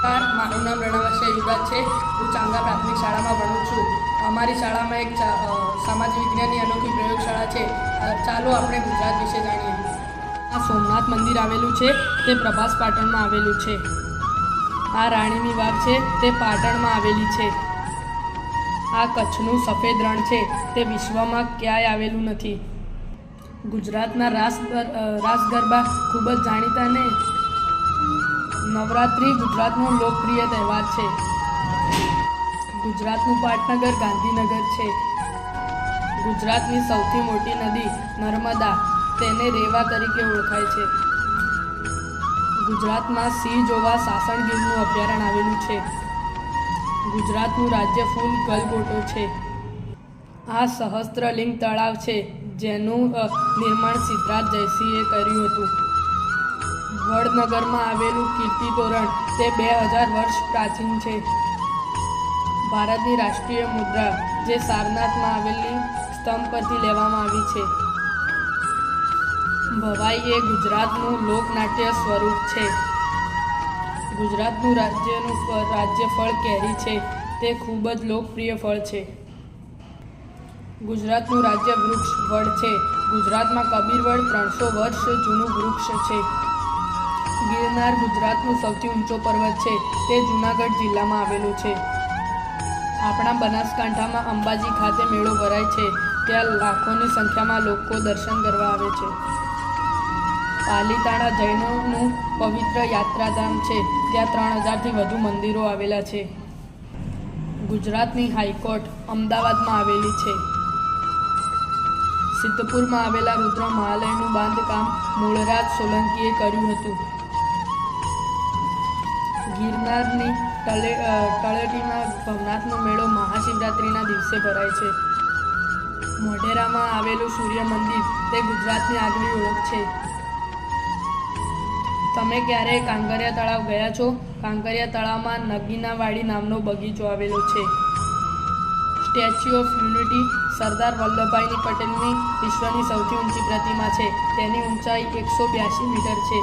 મારું નામ રણાવશ્ય યુવરાજ છે। હું ચાંગા પ્રાથમિક શાળામાં ભણું છું। અમારી શાળામાં એક સમાજ વિજ્ઞાનની અનોખી પ્રયોગશાળા છે। ચાલો આપણે ગુજરાત વિશે જાણીએ। આ સોમનાથ મંદિર આવેલું છે તે પ્રભાસ પાટણમાં આવેલું છે। આ રાણીની વાવ છે તે પાટણમાં આવેલી છે। આ કચ્છનું સફેદ રણ છે તે વિશ્વમાં ક્યાંય આવેલું નથી। ગુજરાતના રાસ ગરબા ખૂબ જ જાણીતા ને નવરાત્રિ ગુજરાતનો લોકપ્રિય તહેવાર છે। ગુજરાતનું પાટનગર ગાંધીનગર છે। ગુજરાતની સૌથી મોટી નદી નર્મદા તેને રેવા તરીકે ઓળખાય છે। ગુજરાતમાં સિંહ જોવા સાસણગીરનું અભયારણ્ય આવેલું છે। ગુજરાતનું રાજ્ય ફૂલ ગલગોટો છે। આ સહસ્ત્રલિંગ તળાવ છે જેનું નિર્માણ સિદ્ધરાજ જયસિંહે કર્યું હતું। વડનગરમાં આવેલું કીર્તિ તોરણ તે 2000 વર્ષ પ્રાચીન છે। ભારતની રાષ્ટ્રીય મુદ્રા જે સારનાથમાં આવેલી સ્તંભ પરથી લેવામાં આવી છે। ભવાઈ એ ગુજરાતનું લોકનાટ્ય સ્વરૂપ છે। ગુજરાતનું રાજ્ય ફળ કેરી છે તે ખૂબ જ લોકપ્રિય ફળ છે। ગુજરાતનું રાજ્ય વૃક્ષ વડ છે। ગુજરાતમાં કબીર વડ 300 વર્ષ જૂનું વૃક્ષ છે। ગિરનાર ગુજરાતનું સૌથી ઊંચો પર્વત છે તે જૂનાગઢ જિલ્લામાં આવેલું છે। આપણા બનાસકાંઠામાં અંબાજી ખાતે મેળો ભરાય છે। ત્યાં લાખોની સંખ્યામાં લોકો દર્શન કરવા આવે છે। પાલીતાણા જૈનોનું પવિત્ર યાત્રાધામ છે। ત્યાં 3000થી વધુ મંદિરો આવેલા છે। ગુજરાતની હાઈકોર્ટ અમદાવાદમાં આવેલી છે। સિદ્ધપુરમાં આવેલા રુદ્ર મહાલયનું બાંધકામ મૂળરાજ સોલંકીએ કર્યું હતું। ગિરનારની તળેટીમાં ભવનાથનો મેળો મહાશિવરાત્રિના દિવસે ભરાય છે। મોઢેરામાં આવેલું સૂર્ય મંદિર તે ગુજરાતની આગવી ઓળખ છે। તમે ક્યારેય કાંકરિયા તળાવ ગયા છો? કાંકરિયા તળાવમાં નગીનાવાડી નામનો બગીચો આવેલો છે। Statue of unity Sardar Vallabhbhai પટેલની વિશ્વની સૌથી ઊંચી પ્રતિમા છે। તેની ઊંચાઈ 182 મીટર છે।